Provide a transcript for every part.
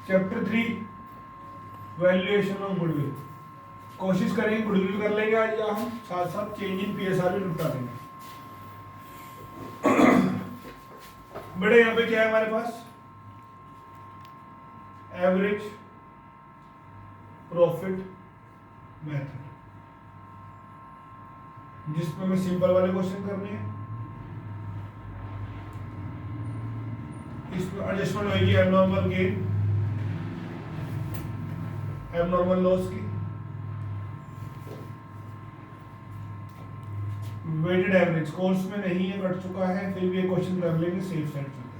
Chapter 3 valuation of goodwill. कोशिश करेंगे goodwill कर लेंगे आज, या हम साथ साथ चेंज इन पीएसआर भी निपटा देंगे। बड़े यहाँ पे क्या है हमारे पास, एवरेज प्रॉफिट मेथड, जिसमें हमें सिंपल वाले क्वेश्चन करने हैं। इसमें एडजस्टमेंट होगी एबनॉर्मल गेन, एबनॉर्मल लॉस की, वेटेड एवरेज कोर्स में नहीं है, कट चुका है, फिर भी ये क्वेश्चन कर लेंगे, सेफ साइड चलते हैं।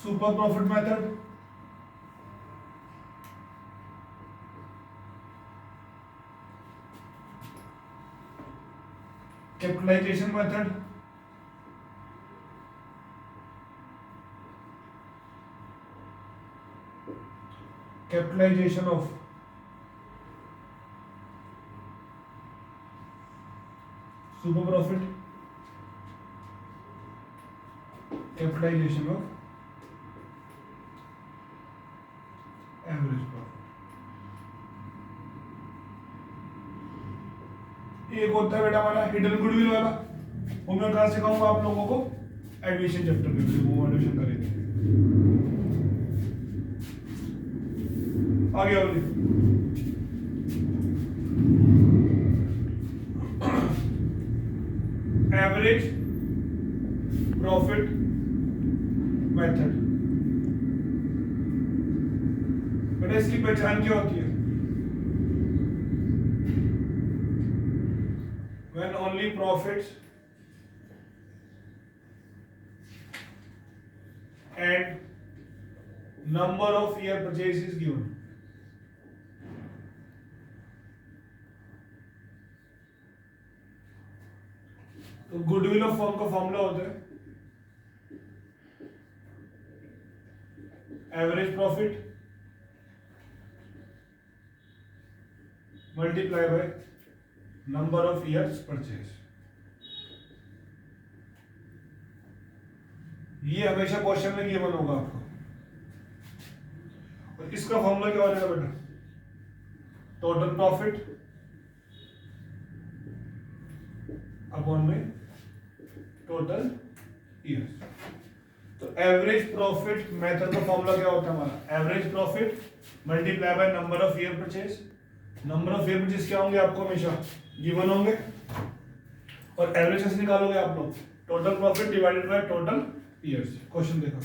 Super profit method, capitalization method, capitalization of super profit, capitalization of average profit. एक होता है बेटा हमारा हिडन गुडविल वाला, वो मैं कहाँ सिखाऊंगा आप लोगों को, एडमिशन चैप्टर में, वो एडमिशन करेंगे। आगे आगे एवरेज प्रॉफिट मेथड, बेटा इसकी पहचान क्या होती है, when only profits and number of year purchase is given। तो गुडविल ऑफ फर्म का फॉर्मूला होता है average profit multiply by number of years purchase. ये हमेशा क्वेश्चन में गिवन होगा आपको। और इसका फॉर्मूला क्या हो जाएगा बेटा, टोटल प्रॉफिट अपॉन में टोटल ईयर्स। तो एवरेज प्रॉफिट मेथड का फॉर्मूला क्या होता है हमारा, average profit multiply by number of year purchase. Number of year purchase क्या होंगे आपको हमेशा गिवन होंगे, और एवरेज कैसे निकालोगे आप लोग, total profit divided by total years. Question देखो,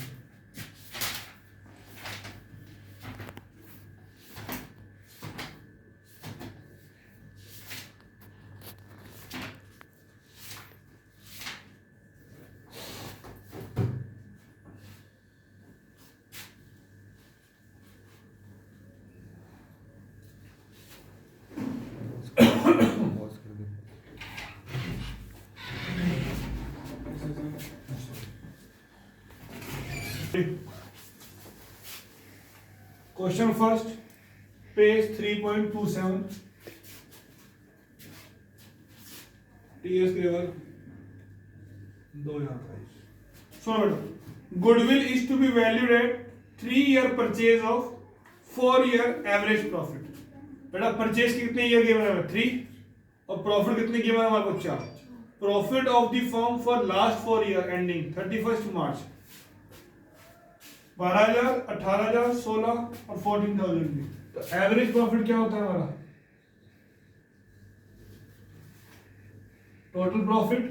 क्वेश्चन फर्स्ट, पेज 3.27, टीएस केवल 2023। सुनो बेटा, goodwill is to be valued at 3 year purchase of 4 year average profit. बेटा परचेज कितने ईयर गिवन है, 3, और प्रॉफिट कितने गिवन है हमारे को, 4। Profit of the firm for last 4 year ending 31 मार्च 12,000, 18,000, 16 और 14,000 की। तो एवरेज प्रॉफिट क्या होता है हमारा, टोटल प्रॉफिट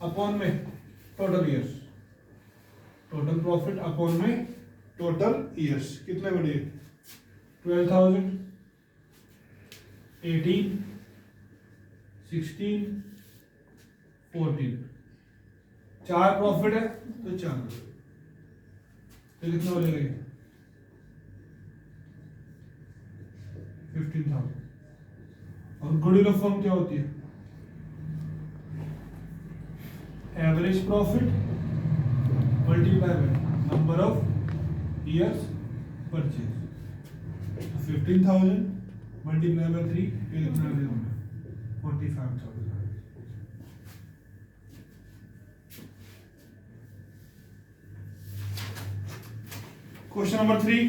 अपॉन में total years, total profit upon में टोटल ईयर्स। कितने बड़े, 12,000, 18, 16, 14। 4 प्रॉफिट है तो 4, तो कितना हो जाएगा, 15,000। और गुडविल ऑफ फर्म क्या होती है, average profit multiply by number of years purchase. 15,000 multiply by 3, ये कितना आ जाएगा, 45,000। Question number 3,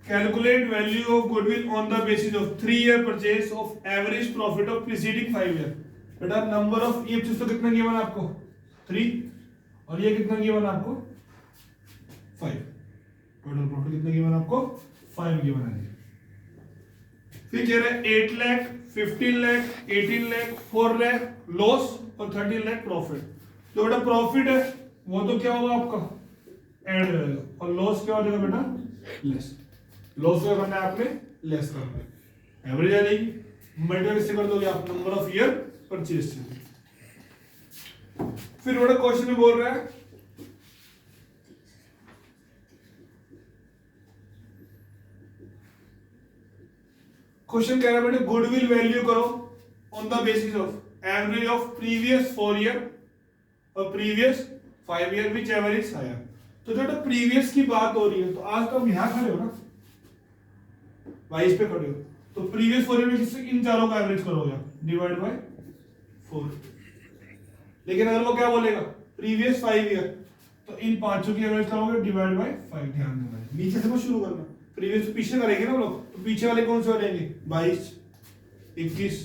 calculate value of goodwill on the basis of 3 year purchase of average profit of preceding 5 year. बेटा number of ये तो कितना गिवन आपको 3 और ये कितना गिवन आपको 5, टोटल प्रॉफिट कितना गिवन आपको 5 गिवन है। फिर कह रहे हैं 8 लाख 15 लाख 18 लाख 4 लाख लॉस और 13 लाख प्रॉफिट। जो बेटा प्रॉफिट है वो तो क्या होगा आपका ऐड हो जाएगा और लॉस क्या हो जाएगा बेटा लेस। लॉस क्या करना है आपने लेस करना है, एवरेज आ जाएगी, मल्टीप्लाई से कर दोगे आप नंबर ऑफ ईयर परचेज से। फिर बेटा क्वेश्चन में बोल रहा है क्वेश्चन कह रहा है बेटे गुडविल वैल्यू करो on the basis of average of previous 4 year और previous 5 year which average higher. तो जो प्रीवियस की बात हो रही है तो आज तो हम यहां खड़े हो ना 22 पे खड़े हो, तो प्रीवियस 4 ईयर में किससे इन चारों का एवरेज करोगे आप डिवाइड बाय 4। लेकिन अगर वो क्या बोलेगा प्रीवियस 5 ईयर तो इन पांचों की एवरेज करोगे डिवाइड बाय 5। ध्यान देना नीचे से मत शुरू करना, प्रीवियस पीछे करेंगे ना हम लोग, तो पीछे वाले कौन से हो जाएंगे 22 21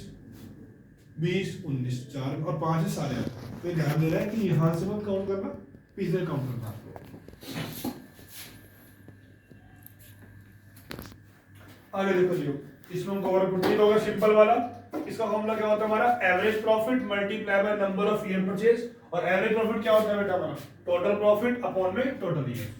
20 19 4 और 5 है सारे। तो ध्यान दे रहा है कि यहां से मत काउंट करना, पीछे से काउंट करना। आगे देखो जी, इसमें हम कवर पुट होगा सिंपल वाला। इसका फॉर्मूला क्या होता है हमारा average profit multiply by number of year purchase. और एवरेज प्रॉफिट क्या होता है बेटा हमारा टोटल प्रॉफिट अपॉन में टोटल ईयर।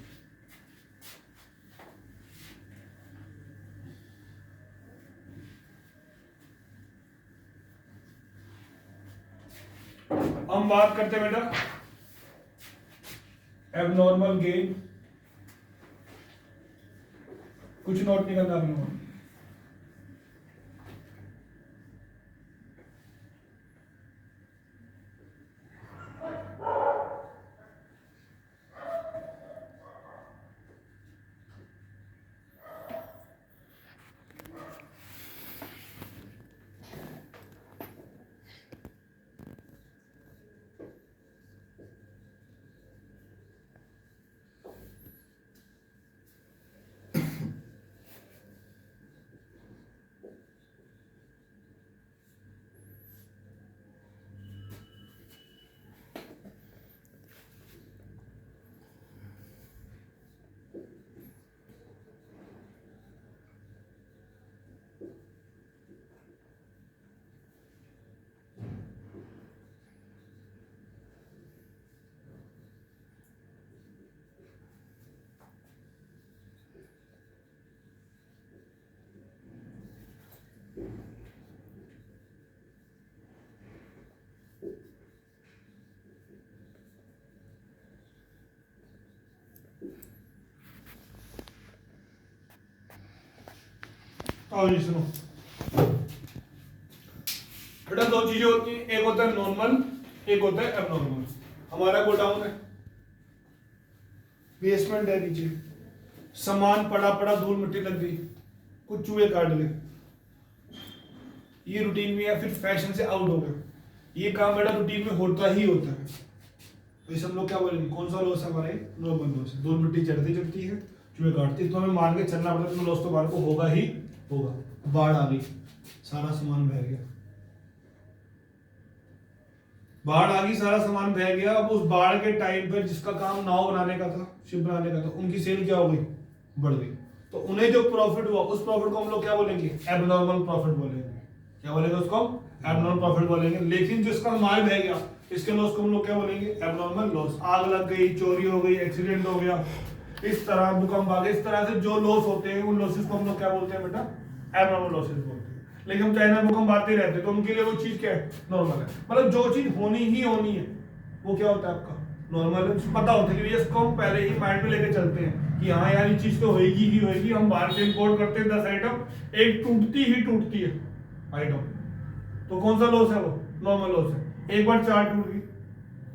हम बात करते हैं बेटा एबनॉर्मल गेन। कुछ नोट नहीं करना आपने। और सुनो बेटा दो चीजें होती हैं, एक होता है नॉर्मल एक होता है एबनॉर्मल। हमारा गोडाउन है, बेसमेंट है, नीचे सामान पड़ा पड़ा धूल मिट्टी लग गई, कुछ चूहे काट गए, ये रूटीन में या फिर फैशन से आउट हो गया, ये काम बेटा रूटीन में होता ही होता है। तो इसे हम लोग क्या बोलेंगे कौन सा लॉस है हमारे नॉर्मल लॉस है। धूल मिट्टी चढ़ती चढ़ती है, चूहे काटती है, तो हमें मान के चलना पड़ता है तो लॉस तो हमारे को होगा ही होगा। बाढ़ आ गई, सारा सामान बह गया, बाढ़ आ गई सारा सामान बह गया। अब उस बाढ़ के टाइम पर जिसका काम नाव बनाने का था, शिप बनाने का था, उनकी सेल क्या हो गई बढ़ गई, तो उन्हें जो प्रॉफिट हुआ उस प्रॉफिट को हम लोग क्या बोलेंगे एबनॉर्मल प्रॉफिट बोलेंगे। क्या बोलेंगे उसको एबनॉर्मल प्रॉफिट बोलेंगे। लेकिन जिसका माल बह गया इसके लॉस को हम लोग क्या बोलेंगे एबनॉर्मल लॉस। आग लग गई, चोरी हो गई, एक्सीडेंट हो गया, इस तरह भूकंप आ गया, इस तरह से जो लॉस होते हैं उन लॉसेस को हम लोग क्या बोलते हैं बेटा एबनॉर्मल लॉसेस बोलते हैं। लेकिन हम चाइना भूकंप आते रहते हैं तो उनके लिए वो चीज क्या है नॉर्मल है। मतलब जो चीज होनी ही होनी है वो क्या होता है आपका नॉर्मल है। पता होता है कि इसको हम पहले ही माइंड में लेके चलते हैं कि हाँ यार ये चीज तो होएगी ही होएगी। हम बाहर से इंपोर्ट करते हैं 10 आइटम, एक टूटती है आइटम, तो कौन सा लॉस है वो नॉर्मल लॉस है। एक बार 4 टूट गई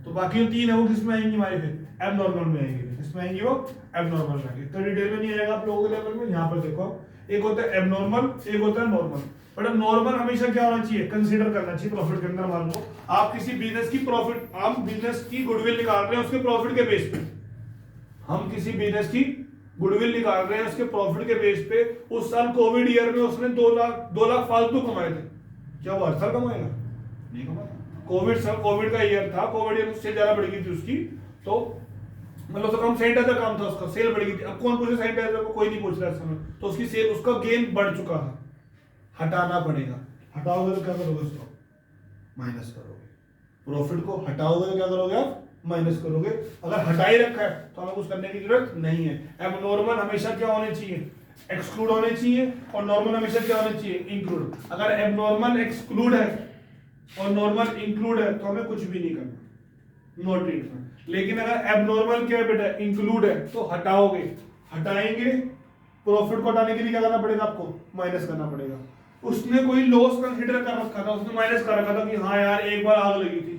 तो बाकी जो 3 है वो किसमें आएंगी हमारे फिर एबनॉर्मल में आएंगी। किसमें आएंगी वो एबनॉर्मल में आएंगी। तो डिटेल में नहीं आएगा आप लोगों के लेवल में। यहाँ पर देखो एक होता है एबनॉर्मल, एक होता है नॉर्मल। बट नॉर्मल हमेशा क्या होना चाहिए, कंसीडर करना चाहिए प्रॉफिट के अंदर। मान लो आप किसी बिजनेस की प्रॉफिट, आप बिजनेस की गुडविल निकाल रहे हैं उसके प्रॉफिट के बेस पे, हम किसी बिजनेस की गुडविल निकाल रहे हैं उसके प्रॉफिट के बेस पे। उस साल कोविड ईयर में उसने 2 लाख फालतू कमाए थे, क्या वो हर साल कमाएगा? नहीं कमाएगा। कोविड का ईयर था, कोविड ईयर से ज्यादा बढ़ गई थी उसकी, तो मतलब तो कम सैनिटाइजर काम था उसका, सेल बढ़ गई थी। अब कौन पूछे सैनिटाइजर को, कोई नहीं पूछ रहा इस समय, तो उसकी सेल, उसका गेन बढ़ चुका है, हटाना पड़ेगा। हटाओगे तो क्या करोगे, उसको माइनस करोगे। प्रॉफिट को हटाओगे तो क्या करोगे आप, माइनस करोगे। अगर हटा ही रखा है तो हमें कुछ करने की जरूरत नहीं है। अब नॉर्मल हमेशा क्या होने चाहिए, एक्सक्लूड होने चाहिए, और नॉर्मल हमेशा क्या होने चाहिए, इंक्लूड। अगर एबनॉर्मल एक्सक्लूड है और नॉर्मल इंक्लूड है तो हमें कुछ भी नहीं करना, नो ट्रीटमेंट। लेकिन अगर एबनॉर्मल क्या है बेटा, इंक्लूड है, तो हटाओगे, हटाएंगे। प्रॉफिट को हटाने के लिए क्या करना पड़ेगा आपको, माइनस करना पड़ेगा। उसने कोई लॉस कंसीडर कर रखा था, उसने माइनस कर रखा था कि हाँ यार एक बार आग लगी थी,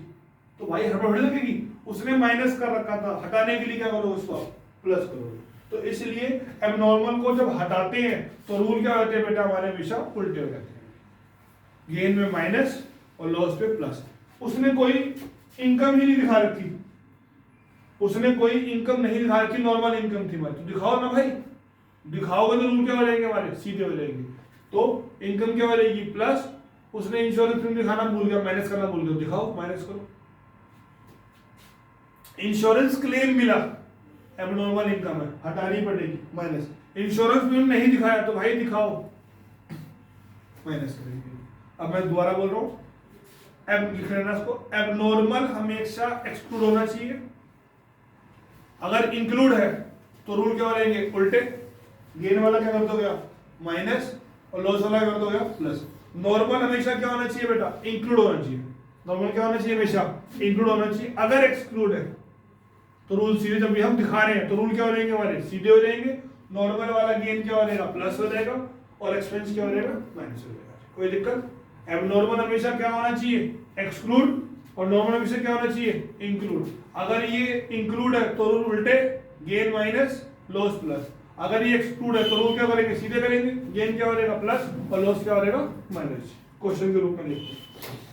तो भाई हड़बड़ी लगेगी, उसने माइनस कर रखा था, हटाने के लिए क्या करोगे, उसको प्लस करोगे। तो इसलिए एबनॉर्मल को जब हटाते हैं तो रूल क्या होते हैं बेटा, हमारे हमेशा उल्टे हो जाते हैं, गेन में माइनस और लॉस पे प्लस। उसने कोई इनकम ही नहीं दिखा रखी, उसने कोई इनकम नहीं दिखा रखी, नॉर्मल इनकम थी हमारी, तो दिखाओ ना भाई, दिखाओगे तो रूल क्या हो जाएंगे हमारे, सीधे हो जाएंगे। तो इनकम क्या हो जाएगी, प्लस। उसने इंश्योरेंस प्रीमियम दिखाना भूल गया, माइनस करना भूल गया, दिखाओ माइनस करो। इंश्योरेंस क्लेम मिला, एबनॉर्मल इनकम है, हटानी पड़ेगी, माइनस। इंश्योरेंस प्रीमियम नहीं दिखाया तो भाई दिखाओ, माइनस करेंगे। अब मैं दोबारा बोल रहा हूं, एब लिख लेना इसको, एबनॉर्मल हमेशा एक्सक्लूड होना चाहिए। अगर इंक्लूड है तो रूल क्या हो जाएंगे, उल्टे। गेन वाला क्या कर दोगे आप, माइनस, और लॉस वाला क्या कर दोगे आप, प्लस। नॉर्मल हमेशा क्या होना चाहिए बेटा, इंक्लूड होना चाहिए। नॉर्मल क्या होना चाहिए, हमेशा इंक्लूड होना चाहिए। अगर एक्सक्लूड है तो रूल सीधे, जब भी हम दिखा रहे हैं तो रूल क्या हो जाएंगे हमारे, सीधे हो जाएंगे। नॉर्मल वाला गेन क्या हो जाएगा, प्लस हो जाएगा, और एक्सपेंस क्या हो जाएगा, माइनस हो जाएगा। कोई दिक्कत? एबनॉर्मल हमेशा क्या होना चाहिए, एक्सक्लूड, और नॉर्मल हमेशा क्या होना चाहिए, इंक्लूड। अगर ये इंक्लूड है तो रूल उल्टे, गेन माइनस, लॉस प्लस। अगर ये एक्सक्लूड है तो रूल क्या करेंगे, सीधे करेंगे, गेन क्या हो जाएगा प्लस, और लॉस क्या हो जाएगा माइनस। क्वेश्चन के रूप में लिखते हैं।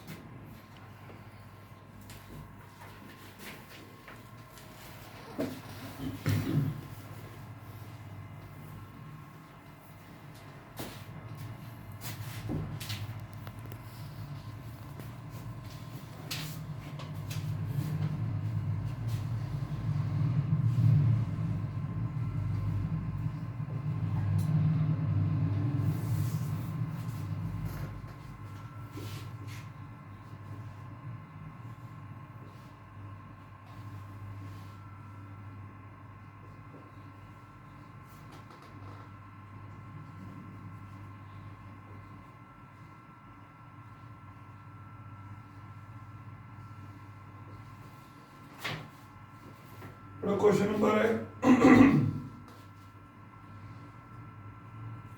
क्वेश्चन नंबर है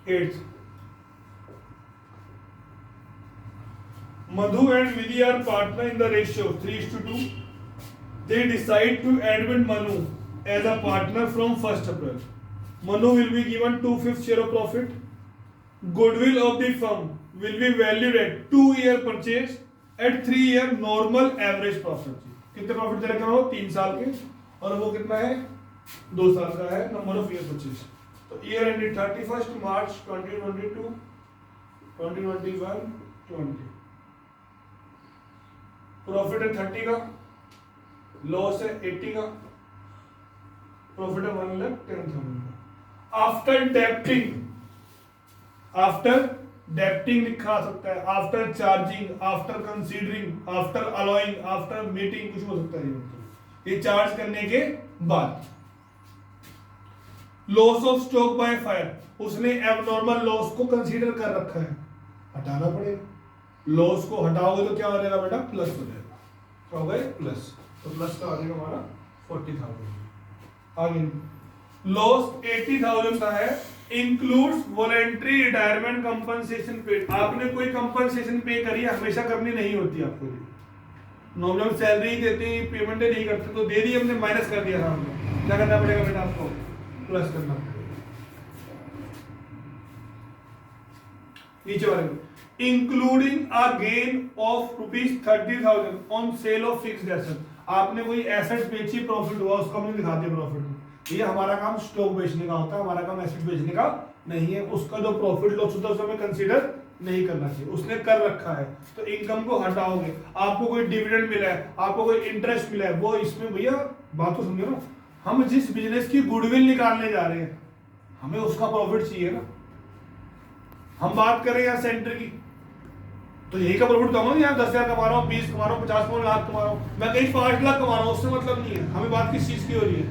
8। Madhu and Vidhi are partner in the ratio 3:2. They decide to admit Manu as a partner from 1st April. Manu will be given 2/5 share of profit. Goodwill of the firm will be valued at 2-year purchase at 3-year normal average profit. कितने profit दे रखा हो, 3 साल के, और वो कितना है, 2 साल का है, नंबर ऑफ ईयर परचेज। तो ईयर एंडेड 31 मार्च 2022, 2021, 20। प्रॉफिट है 30 का, लॉस है 80 का, प्रॉफिट है 1,10,000 का। आफ्टर डेप्टिंग लिखा सकता है, after charging, after considering, after allowing, after meeting, कुछ हो सकता है ये चार्ज करने के बाद। Loss of stock by fire, उसने एबनॉर्मल लॉस को कंसीडर कर रखा है, हटाना पड़ेगा। लॉस को हटाओगे तो क्या हो जाएगा बेटा, प्लस हो जाएगा। क्या हो गए, प्लस। तो प्लस का आ जाएगा हमारा 40,000। आगे लॉस 80,000 का है, includes voluntary retirement compensation paid. आपने कोई कंपनसेशन पे करी है, हमेशा करनी नहीं होती आपको। नॉर्मल सैलरी देते हैं, पेमेंट नहीं करते, तो दे दी हमने, माइनस कर दिया था हमने, क्या करना पड़ेगा बेटा आपको, प्लस करना पड़ेगा। नीचे वाले में, including a gain of ₹30,000 on sale of fixed asset. आपने कोई एसेट बेची, प्रॉफिट हुआ, उसको हमने दिखा दिया प्रॉफिट में। ये हमारा काम स्टॉक बेचने का होता है, हमारा काम एसेट बेचने का नहीं है। उसका जो प्रॉफिट लॉस होता है उसे हमें कंसीडर नहीं करना चाहिए, उसने कर रखा है। तो इनकम को हटाओगे, आपको कोई डिविडेंड मिला है, आपको कोई इंटरेस्ट मिला है, वो इसमें भैया बात तो समझो ना, हम जिस बिजनेस की गुडविल निकालने जा रहे हैं हमें उसका प्रॉफिट चाहिए ना। हम बात करें यहाँ सेंटर की, तो यही का प्रॉफिट कमाऊंगा, यहाँ 10,000 कमा रहा हूँ, 20 कमा रहा हूँ, 50 कमा लाख कमा रहा हूँ, मैं कहीं 5 लाख कमा रहा हूँ, उससे मतलब नहीं है। हमें बात किस चीज की हो रही है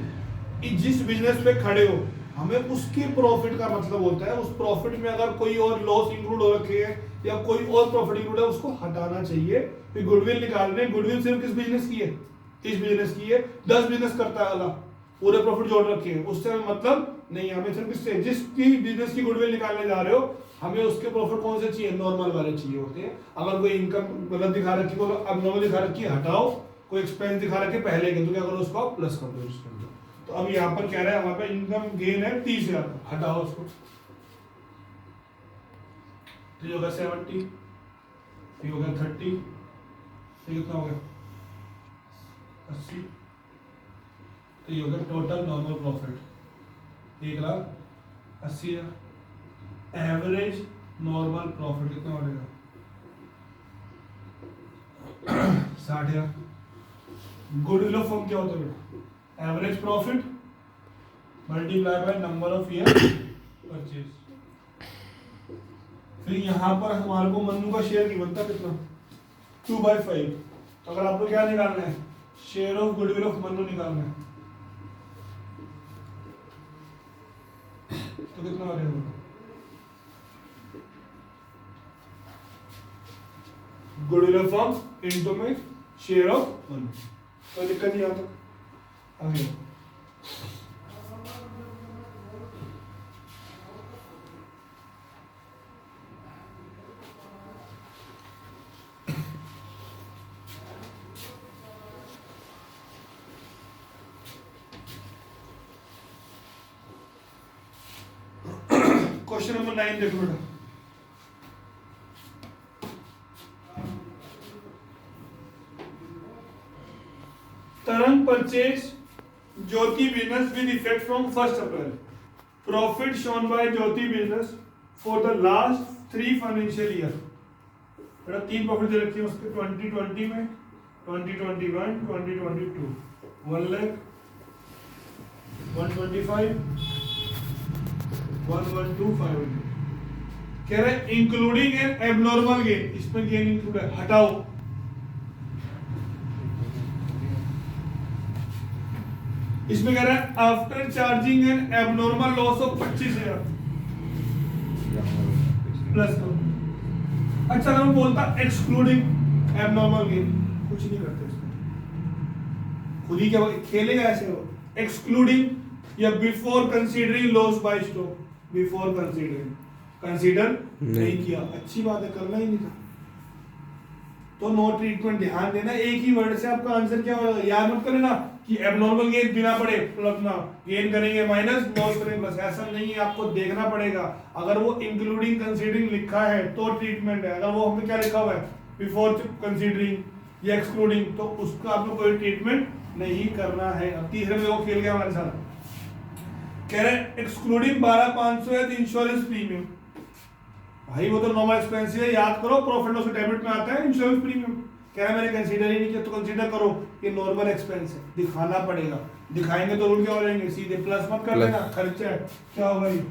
कि जिस बिजनेस पे खड़े हो हमें उसके प्रॉफिट का मतलब होता है, उस प्रॉफिट में अगर कोई और लॉस इंक्लूड हो रखे है या कोई और प्रॉफिट इंक्लूड है उसको हटाना चाहिए। फिर गुडविल निकाल रहे हैं, गुडविल सिर्फ किस बिजनेस की है, इस बिजनेस की है। 10 बिजनेस करता है अगला, पूरे प्रॉफिट जोड़ रखे हैं, उससे हमें मतलब नहीं। हमें सिर्फ किससे, जिसकी बिजनेस की गुडविल निकालने जा रहे हो हमें उसके प्रॉफिट कौन से चाहिए, नॉर्मल वाले चाहिए होते हैं। अगर कोई इनकम गलत दिखा रखी है, अबनॉर्मल दिखा रखी है, हटाओ। कोई एक्सपेंस दिखा रखे पहले के, तो क्या करो, उसको प्लस कर दो उसके अंदर। तो अब यहाँ पर कह रहा है हमारे पास इनकम गेन है 30,000, हटाओ उसको, तो ये होगा 70, ये होगा 30, ये कितना हो गया 80, तो ये होगा total normal profit 1,80,000। Average normal profit कितना बढ़ेगा 60,000। गुडविल ऑफ फर्म क्या होता है बेटा, average profit multiply by number of year purchase. फिर यहाँ पर हमारे को मन्नू का शेयर की बनता कितना 2/5। तो अगर आपको क्या निकालना है, share of goodwill of Mannu निकालना है, तो कितना बढ़ेगा, गुडविल ऑफ फर्म इनटू में शेयर ऑफ मन्नू। कोई दिक्कत नहीं आता। आगे क्वेश्चन नंबर 9 देखो बेटा। तरंग purchase Jyoti business with effect from 1 April. Profit shown by Jyoti business for the last 3 financial year. बेटा 3 प्रॉफिट दे रखी है उसके 2020 में, 2021, 2022, 1 लाख, 125, 112,500। कह रहे हैं इंक्लूडिंग एन एबनॉर्मल गेन, इसमें गेन इंक्लूड है, हटाओ। इसमें कह रहा है after charging N abnormal loss of 25,000 plus करो। अच्छा अगर मैं बोलता एक्सक्लूडिंग एबनॉर्मल गेन, कुछ नहीं करते इसमें, खुद ही क्या खेलेगा ऐसे हो। एक्सक्लूडिंग या before considering loss by stock, before considering, consider नहीं किया, अच्छी बात है, करना ही नहीं था। तो नो ट्रीटमेंट, ध्यान देना, एक ही वर्ड से आपका आंसर क्या होगा, याद मत करना कि एबनॉर्मल गेन बिना पढ़े प्लस ना गेन करेंगे माइनस, लॉस करेंगे प्लस, ऐसा नहीं है, आपको देखना पड़ेगा। अगर वो इंक्लूडिंग कंसीडरिंग लिखा है तो ट्रीटमेंट है, अगर वो हमें क्या लिखा हुआ है बिफोर कंसीडरिंग या एक्सक्लूडिंग, तो उसका आपको कोई ट्रीटमेंट नहीं करना है। अब तीसरे में वो खेल गया हमारे साथ, कह रहे एक्सक्लूडिंग 12,500 है इंश्योरेंस प्रीमियम। भाई वो तो नॉर्मल एक्सपेंस है, याद करो प्रॉफिट लॉस डेबिट में आता है इंश्योरेंस प्रीमियम। कह रहा है मैंने कंसीडर ही नहीं किया, तो कंसीडर करो ये नॉर्मल एक्सपेंस है, दिखाना पड़ेगा, दिखाएंगे तो रूल क्या हो जाएंगे, सीधे प्लस मत कर लेना, खर्चा है क्या होगा ये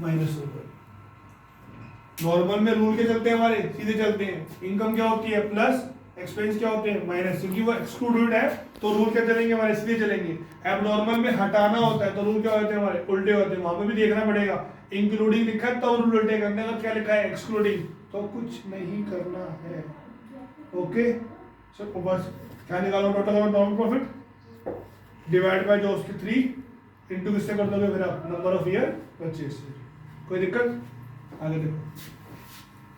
माइनस होगा। नॉर्मल में रूल के चलते हैं हमारे, सीधे चलते हैं। इनकम क्या होती है प्लस, एक्सपेंस क्या होते हैं माइनस, क्योंकि वो एक्सक्लूडेड है तो रूल क्या चलेंगे हमारे, सीधे चलेंगे। एबनॉर्मल में हटाना होता है तो रूल क्या होते हैं हमारे, उल्टे होते हैं। वहां पे भी देखना पड़ेगा, इंक्लूडिंग लिखा है तो रूल उल्टे करने का, क्या लिखा है एक्सक्लूडिंग, तो कुछ नहीं करना है। ओके सर, बस क्या निकालो, total normal profit divide by जो उसके 3 इंटू किससे कर दोगे फिर आप, नंबर ऑफ ईयर 25 से। कोई दिक्कत, आगे देखो।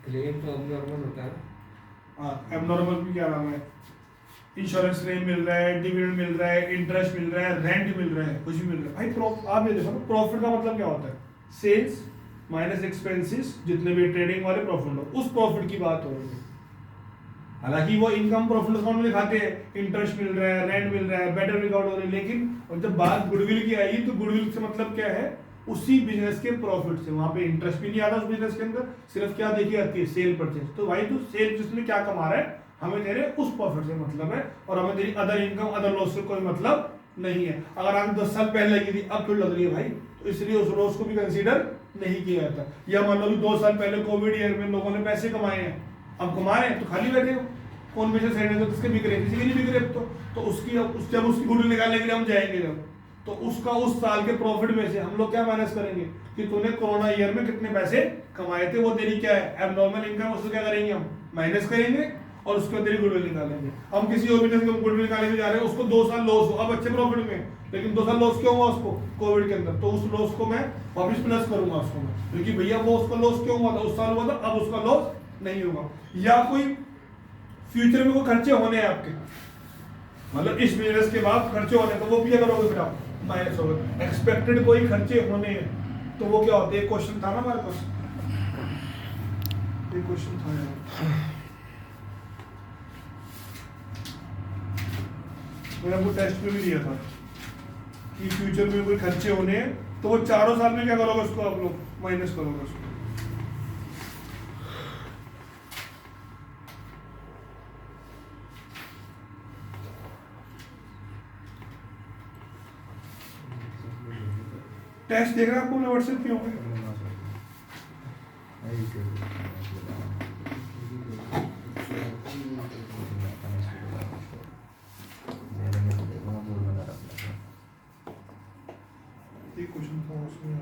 क्लेम तो अबनॉर्मल होता है। हाँ एबनॉर्मल भी क्या नाम है, इंश्योरेंस क्लेम मिल रहा है, डिविडेंड मिल रहा है, इंटरेस्ट मिल रहा है, रेंट मिल रहा है, कुछ भी मिल रहा है। भाई आप ये देखो ना, प्रॉफिट का मतलब क्या होता है, सेल्स माइनस एक्सपेंसेस जितने भी ट्रेडिंग वाले प्रॉफिट हो, उस प्रॉफिट की बात हो रही है। हालांकि वो इनकम प्रॉफिट अकाउंट में दिखाते हैं, इंटरेस्ट मिल रहा है, रेंट मिल रहा है, बेटर रिकॉर्ड हो रही है, लेकिन जब बात गुडविल की आई तो गुडविल से मतलब क्या है, उसी बिजनेस के प्रॉफिट से। वहां पे इंटरेस्ट भी नहीं आता उस बिजनेस के अंदर, सिर्फ क्या देखी जाती है, सेल परचेज। तो भाई तू सेल जिसमें क्या कमा रहा है, हमें तेरे उस प्रॉफिट से मतलब है, और हमें तेरी अदर इनकम अदर लॉस से कोई मतलब नहीं है। अगर आप 10 साल पहले लगी थी, अब फिर लग रही है भाई, तो इसलिए उस लॉस को भी कंसीडर नहीं किया जाता। या मान लो 2 साल पहले कोविड ईयर में लोगों ने पैसे कमाए हैं, अब कमा रहे हैं तो खाली बैठे हो, कौन बिजनेस है तो किसके बिक रहे हैं, किसी के नहीं बिक रहे। तो उसकी जब उसकी गुडविल निकालने के लिए हम जाएंगे जब, तो उसका उस साल के प्रॉफिट में से हम लोग क्या माइनस करेंगे कि तूने कोरोना ईयर में कितने पैसे कमाए थे, वो तेरी क्या है एबनॉर्मल इनकम, उसको क्या करेंगे हम माइनस करेंगे और उसके बाद तेरी गुडविल निकालेंगे। हम किसी और बिजनेस में गुडविल निकालने जा रहे हैं, उसको 2 साल लॉस हो, अब अच्छे प्रॉफिट में, लेकिन 2 साल लॉस क्यों हुआ उसको कोविड के अंदर, तो उस लॉस को मैं वापस प्लस करूंगा उसको मैं, क्योंकि भैया वो उसका लॉस क्यों हुआ था, उस साल हुआ था, अब उसका लॉस नहीं होगा। या कोई फ्यूचर में कोई खर्चे होने हैं आपके, मतलब इस बिजनेस के बाद खर्चे होने, तो वो भी क्या करोगे फिर आप माइनस होगा। एक्सपेक्टेड कोई खर्चे होने हैं तो वो क्या होते हैं, क्वेश्चन था ना हमारे पास, ये क्वेश्चन था यार, मैंने आपको टेस्ट में भी दिया था कि फ्यूचर में कोई खर्चे होने हैं, तो वो 4 साल में क्या करोगे उसको, आप लोग माइनस करोगे उसको। टेस्ट देख रहे हैं आपको मैं व्हाट्सएप पे होंगे। ये क्वेश्चन था उसमें,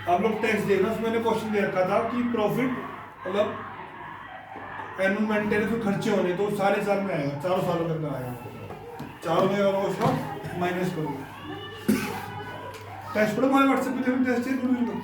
आप लोग टेक्स्ट देखना, उसमें मैंने क्वेश्चन दे रखा था कि प्रॉफिट मतलब एनुअल मेंटेनेंस में खर्चे होने, तो सारे साल में आएगा, 4 सालों के अंदर आएगा, 4 में और उसका माइनस करोगे। टेस्ट पढ़ो हमारे व्हाट्सएप पे, टेस्ट है गुडविल का।